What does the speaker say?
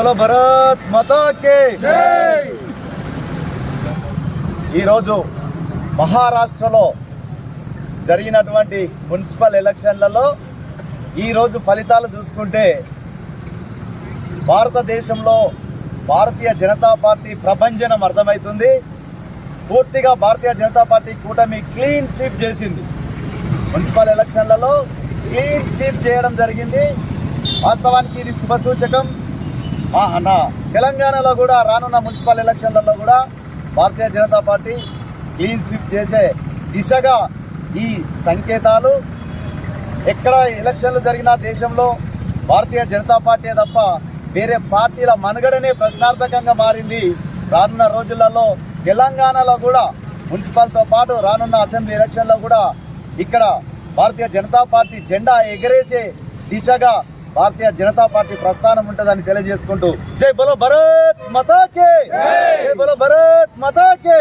బోలో భారత్ మాతా కే జై. ఈరోజు మహారాష్ట్రలో జరిగినటువంటి మున్సిపల్ ఎలక్షన్లలో ఈరోజు ఫలితాలు చూసుకుంటే భారతదేశంలో భారతీయ జనతా పార్టీ ప్రభంజనం అర్థమవుతుంది. పూర్తిగా భారతీయ జనతా పార్టీ కూటమి క్లీన్ స్వీప్ చేసింది. మున్సిపల్ ఎలక్షన్లలో క్లీన్ స్వీప్ చేయడం జరిగింది. వాస్తవానికి ఇది శుభసూచకం. తెలంగాణలో కూడా రానున్న మున్సిపల్ ఎలక్షన్లలో కూడా Bharatiya Janata party clean sweep చేసే దిశగా ఈ సంకేతాలు. ఎక్కడ ఎలక్షన్లు జరిగినా దేశంలో భారతీయ జనతా పార్టీ తప్ప వేరే పార్టీల మనుగడనే ప్రశ్నార్థకంగా మారింది. రానున్న రోజులలో తెలంగాణలో కూడా మున్సిపల్తో పాటు రానున్న అసెంబ్లీ ఎలక్షన్లో కూడా ఇక్కడ భారతీయ జనతా పార్టీ జెండా ఎగరేసే దిశగా భారతీయ జనతా పార్టీ ప్రస్థానం ఉంటుందని తెలియజేసుకుంటూ జై బోలో భారత్ మాతా కే, జై బోలో భారత్ మాతా కే.